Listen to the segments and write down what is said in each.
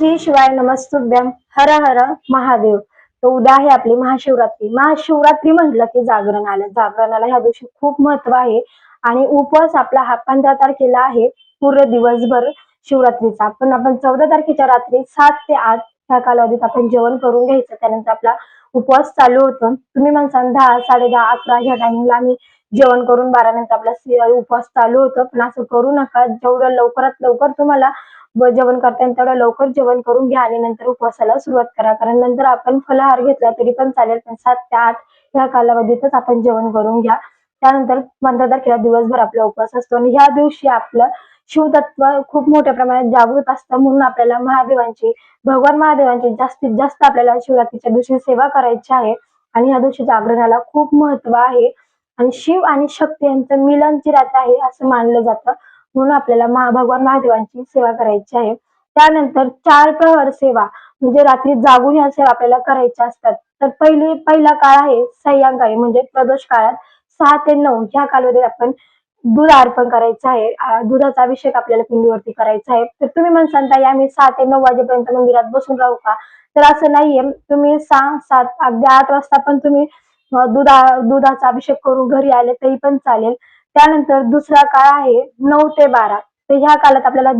श्री शिवाय नमस्तुभ्यम हर हर महादेव. तर उद्या आहे आपली महाशिवरात्री. महाशिवरात्री म्हटलं की जागरण आलं. जागरणाला ह्या दिवशी खूप महत्व आहे आणि उपवास आपला हा 15 तारखेला आहे. पूर्ण दिवसभर शिवरात्रीचा आपण 14 तारखेच्या रात्री 7 ते 8 ह्या कालावधीत आपण जेवण करून घ्यायचं. त्यानंतर आपला उपवास चालू होतो. तुम्ही म्हणसान 10, 10:30, 11 ह्या टायमिंगला आम्ही जेवण करून 12 नंतर आपला उपवास चालू होतो. पण असं करू नका. जेवढं लवकरात लवकर तुम्हाला जेवण करता येईल तेवढं लवकर जेवण करून घ्या आणि नंतर उपवासाला सुरुवात करा. कारण नंतर आपण फलाहार घेतला तरी पण चालेल, पण 7 ते 8 ह्या कालावधीतच आपण जेवण करून घ्या. त्यानंतर 15 तारखेला दिवसभर आपला उपवास असतो आणि ह्या दिवशी आपलं शिवतत्व खूप मोठ्या प्रमाणात जागृत असतं. म्हणून आपल्याला भगवान महादेवांची जास्तीत जास्त आपल्याला शिवरात्रीच्या दिवशी सेवा करायची आहे. आणि ह्या दिवशी जागरणाला खूप महत्व आहे आणि शिव आणि शक्ती यांचं मिलनची रात्र आहे असं मानलं जातं. म्हणून आपल्याला भगवान महादेवांची सेवा करायची आहे. त्यानंतर 4 प्रहर सेवा म्हणजे रात्री जागून या सेवा आपल्याला करायच्या असतात. तर पहिला काळ आहे सायंकाळी म्हणजे प्रदोष काळात 6 ते 9 ह्या कालावधीत आपण दूध अर्पण करायचं आहे. दुधाचा अभिषेक आपल्याला पिंडीवरती करायचा आहे. तर तुम्ही म्हणसान ताई आम्ही 6 ते 9 वाजेपर्यंत मंदिरात बसून राहू का? तर असं नाहीये. तुम्ही 6, 7 अगदी 8 वाजता पण तुम्ही दुधाचा अभिषेक करून घरी आले तरी पण चालेल. त्यानंतर दुसरा काळ आहे 9 ते 12. तर ह्या काळात आपल्याला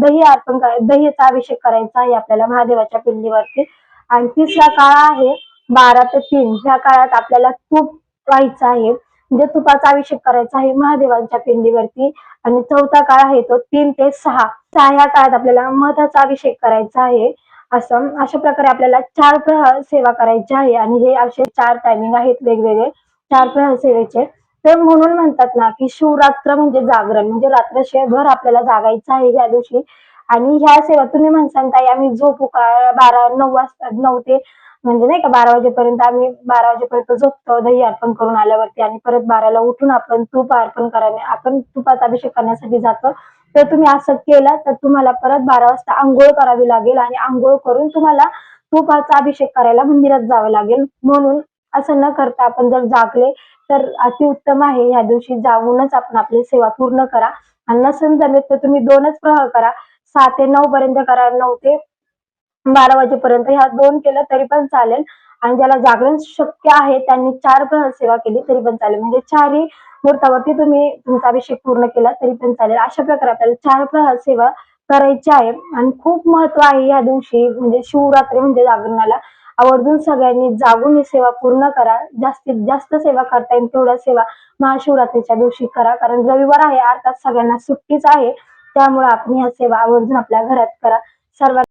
दहीचा अभिषेक करायचा आहे आपल्याला महादेवाच्या पिंडीवरती. आणि तिसरा काळ आहे 12 ते 3. ह्या काळात आपल्याला तूप व्हायचं आहे म्हणजे तुपाचा अभिषेक करायचा आहे महादेवांच्या पिंडीवरती. आणि चौथा काळ आहे तो 3 ते 6. ह्या काळात आपल्याला मधाचा अभिषेक करायचा आहे. अशा प्रकारे आपल्याला 4 प्रहर सेवा करायची आहे आणि हे असे 4 टायमिंग आहेत वेगवेगळे 4 प्रहर सेवेचे. तर म्हणून म्हणतात ना की शिवरात्र म्हणजे जागरण म्हणजे रात्रभर आपल्याला जागायचं आहे ह्या दिवशी. आणि ह्या सेवा तुम्ही म्हणसान ताई आम्ही झोपू का 9 वाजता 9 ते म्हणजे नाही का 12 वाजेपर्यंत आम्ही 12 वाजेपर्यंत झोपतो दही अर्पण करून आल्यावरती आणि परत 12ला उठून आपण तुपाचा अभिषेक करण्यासाठी जातो. तर तुम्ही असं केलं तर तुम्हाला परत 12 वाजता आंघोळ करावी लागेल आणि आंघोळ करून तुम्हाला तुपाचा अभिषेक करायला मंदिरात जावं लागेल. म्हणून असं न करता आपण जर जागले तर अतिउत्तम आहे. ह्या दिवशी जागूनच आपण आपली सेवा पूर्ण करा. आणि नसेल जमेत तर तुम्ही 2च प्रहर करा. 6 ते 9 पर्यंत करा. 9 ते 12 वाजेपर्यंत ह्या 2 केलं तरी पण चालेल. आणि ज्याला जागरण शक्य आहे त्यांनी 4 प्रहर सेवा केली तरी पण चालेल. म्हणजे 4ही मुहूर्तावरती तुम्ही तुमचा अभिषेक पूर्ण केला तरी पण चालेल. अशा प्रकारे आपल्याला 4 प्रहर सेवा करायची आहे. आणि खूप महत्व आहे या दिवशी म्हणजे शिवरात्री म्हणजे जागरणाला. आवर्जून सगळ्यांनी जागून ही सेवा पूर्ण करा. जास्तीत जास्त सेवा करता येईल तेवढ्या सेवा महाशिवरात्रीच्या दिवशी करा. कारण रविवार आहे अर्थात सगळ्यांना सुट्टीच आहे. त्यामुळे आपण ह्या सेवा आवर्जून आपल्या घरात करा. सर्वांना